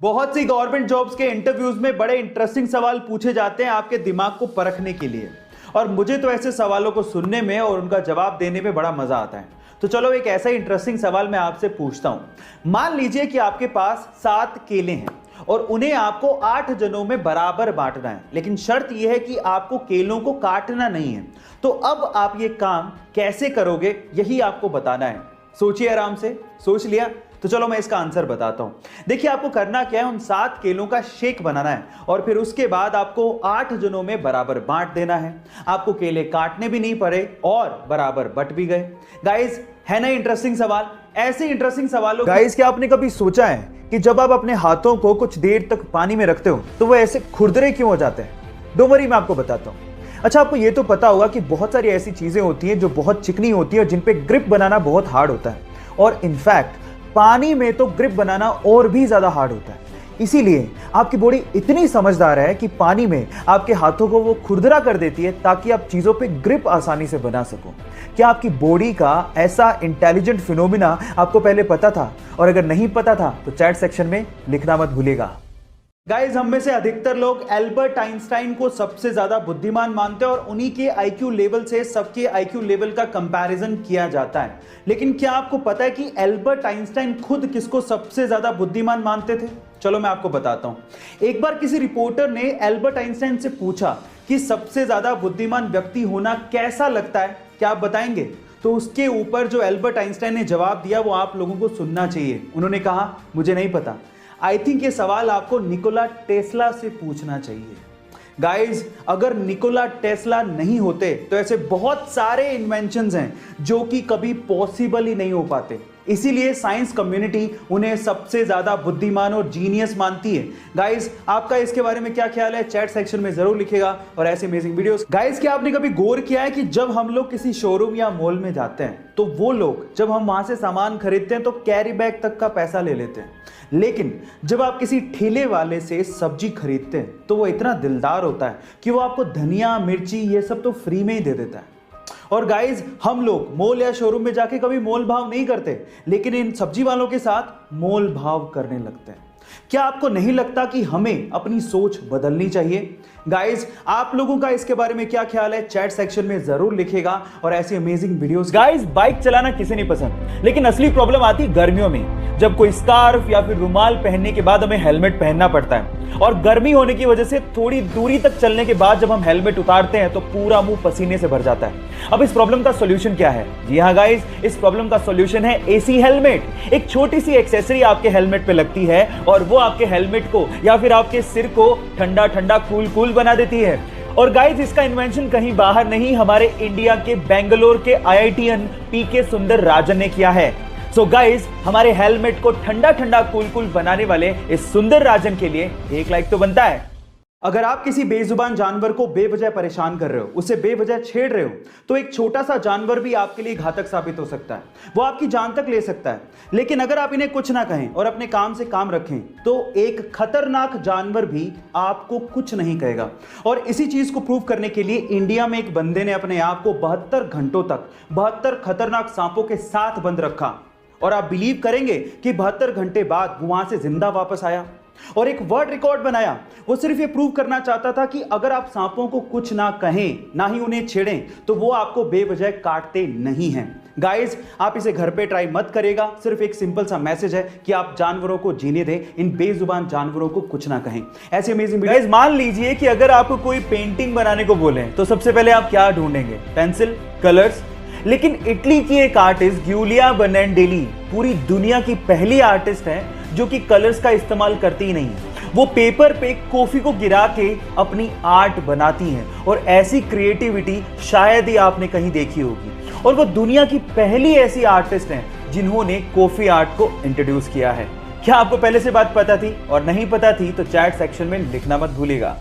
बहुत सी government jobs के interviews में बड़े इंटरेस्टिंग सवाल पूछे जाते हैं आपके दिमाग को परखने के लिए। और मुझे तो ऐसे सवालों को सुनने में और उनका जवाब देने में बड़ा मजा आता है। तो चलो एक ऐसा इंटरेस्टिंग सवाल मैं आपसे पूछता हूं। मान लीजिए कि आपके पास 7 केले हैं और उन्हें आपको 8 जनों में बराबर बांटना है, लेकिन शर्त यह है कि आपको केलों को काटना नहीं है। तो अब आप ये काम कैसे करोगे, यही आपको बताना है। सोचिए आराम से। सोच लिया? तो चलो मैं इसका आंसर बताता हूं। देखिए आपको करना क्या है, उन 7 केलों का शेक बनाना है और फिर उसके बाद आपको 8 जनों में बराबर बांट देना है। आपको केले काटने भी नहीं पड़े और बराबर बट भी गए। गाइस, है ना इंटरेस्टिंग सवाल? ऐसे इंटरेस्टिंग सवालों गाइस, क्या आपने कभी सोचा है कि जब आप अपने हाथों को कुछ देर तक पानी में रखते हो तो वो ऐसे खुरदरे क्यों हो जाते हैं? डोंट वरी, मैं आपको बताता हूं। अच्छा, आपको ये तो पता होगा कि बहुत सारी ऐसी चीजें होती हैं जो बहुत चिकनी होती है और जिन पे ग्रिप बनाना बहुत हार्ड होता है, और इनफैक्ट पानी में तो ग्रिप बनाना और भी ज्यादा हार्ड होता है। इसीलिए आपकी बॉडी इतनी समझदार है कि पानी में आपके हाथों को वो खुरदरा कर देती है ताकि आप चीजों पे ग्रिप आसानी से बना सको। क्या आपकी बॉडी का ऐसा इंटेलिजेंट फिनोमिना आपको पहले पता था? और अगर नहीं पता था तो चैट सेक्शन में लिखना मत भूलिएगा। गाइज, हम में से अधिकतर लोग एल्बर्ट आइंस्टाइन को सबसे ज्यादा बुद्धिमान मानते हैं और उन्हीं के आईक्यू लेवल से सबके आईक्यू लेवल का कंपैरिजन किया जाता है। लेकिन क्या आपको पता है कि एल्बर्ट आइंस्टाइन खुद किसको सबसे ज्यादा बुद्धिमान मानते थे? चलो मैं आपको बताता हूं। एक बार किसी रिपोर्टर ने एल्बर्ट आइंस्टाइन से पूछा कि सबसे ज्यादा बुद्धिमान व्यक्ति होना कैसा लगता है, क्या आप बताएंगे? तो उसके ऊपर जो एल्बर्ट आइंस्टाइन ने जवाब दिया वो आप लोगों को सुनना चाहिए। उन्होंने कहा, मुझे नहीं पता। आई थिंक ये सवाल आपको निकोला टेस्ला से पूछना चाहिए। गाइज, अगर निकोला टेस्ला नहीं होते तो ऐसे बहुत सारे इन्वेंशंस हैं जो कि कभी पॉसिबल ही नहीं हो पाते। इसीलिए साइंस कम्युनिटी उन्हें सबसे ज्यादा बुद्धिमान और जीनियस मानती है। गाइज, आपका इसके बारे में क्या ख्याल है? चैट सेक्शन में जरूर लिखेगा। और ऐसे अमेजिंग वीडियोस। गाइज, क्या आपने कभी गौर किया है कि जब हम लोग किसी शोरूम या मॉल में जाते हैं तो वो लोग जब हम वहां से सामान खरीदते हैं तो कैरी बैग तक का पैसा ले लेते हैं, लेकिन जब आप किसी ठेले वाले से सब्जी खरीदते हैं तो वो इतना दिलदार होता है कि वो आपको धनिया, मिर्ची ये सब तो फ्री में ही दे देता है। और गाइज, हम लोग मॉल या शोरूम में जाके कभी मोल भाव नहीं करते, लेकिन इन सब्जी वालों के साथ मोल भाव करने लगते हैं। क्या आपको नहीं लगता कि हमें अपनी सोच बदलनी चाहिए? गाइज, आप लोगों का इसके बारे में क्या ख्याल है? चैट सेक्शन में जरूर लिखेगा। और ऐसी अमेजिंग वीडियोस। गाइज, बाइक चलाना किसे नहीं पसंद, लेकिन असली प्रॉब्लम आती गर्मियों में, जब कोई स्कार्फ या फिर रुमाल पहनने के बाद हमें हेलमेट पहनना पड़ता है। और गर्मी होने की वजह से थोड़ी दूरी तक चलने के बाद जब हम हेलमेट उतारते हैं तो पूरा मुंह पसीने से भर जाता है। अब इस प्रॉब्लम का सॉल्यूशन क्या है? जी हाँ गाइस, इस प्रॉब्लम का सॉल्यूशन है एसी हेलमेट। एक छोटी सी एक्सेसरी आपके हेलमेट पे लगती है और वो आपके हेलमेट को या फिर आपके सिर को ठंडा ठंडा कूल कूल बना देती है। और गाइस, इसका इन्वेंशन कहीं बाहर नहीं, हमारे इंडिया के बेंगलोर के आईआईटीएन पीके सुंदर राजन ने किया है। सो गाइस, हमारे हेलमेट को ठंडा ठंडा कूल कूल बनाने वाले इस सुंदर राजन के लिए एक लाइक तो बनता है। अगर आप किसी बेजुबान जानवर को बेवजह परेशान कर रहे हो, उसे बेवजह छेड़ रहे हो, तो एक छोटा सा जानवर भी आपके लिए घातक साबित हो सकता है। वो आपकी जान तक ले सकता है। लेकिन अगर आप इन्हें कुछ ना कहें और अपने काम से काम रखें तो एक खतरनाक जानवर भी आपको कुछ नहीं कहेगा। और इसी चीज को प्रूव करने के लिए इंडिया में एक बंदे ने अपने आप को 72 घंटों तक 72 खतरनाक सांपों के साथ बंद रखा। और आप बिलीव करेंगे कि 72 घंटे बाद वो वहां से जिंदा वापस आया और एक वर्ल्ड रिकॉर्ड बनाया। वो सिर्फ ये प्रूव करना चाहता था कि अगर आप सांपों को कुछ ना कहें, ना ही उन्हें छेड़ें, तो वो आपको बेवजह काटते नहीं हैं। गाइस, आप इसे घर पे ट्राई मत करेगा। सिर्फ एक सिंपल सा मैसेज है कि आप जानवरों को जीने दें, इन बेजुबान जानवरों को कुछ ना कहें। ऐसे अमेजिंग वीडियोस। मान लीजिए कि अगर आपको कोई पेंटिंग बनाने को बोले तो सबसे पहले आप क्या ढूंढेंगे? Pencil, colours. लेकिन इटली की एक आर्टिस्ट गिउलिया बनाडेली पूरी दुनिया की पहली आर्टिस्ट है जो कि कलर्स का इस्तेमाल करती ही नहीं है। वो पेपर पे कॉफी को गिरा के अपनी आर्ट बनाती हैं और ऐसी क्रिएटिविटी शायद ही आपने कहीं देखी होगी। और वो दुनिया की पहली ऐसी आर्टिस्ट हैं जिन्होंने कॉफी आर्ट को इंट्रोड्यूस किया है। क्या आपको पहले से बात पता थी? और नहीं पता थी तो चैट सेक्शन में लिखना मत भूलिएगा।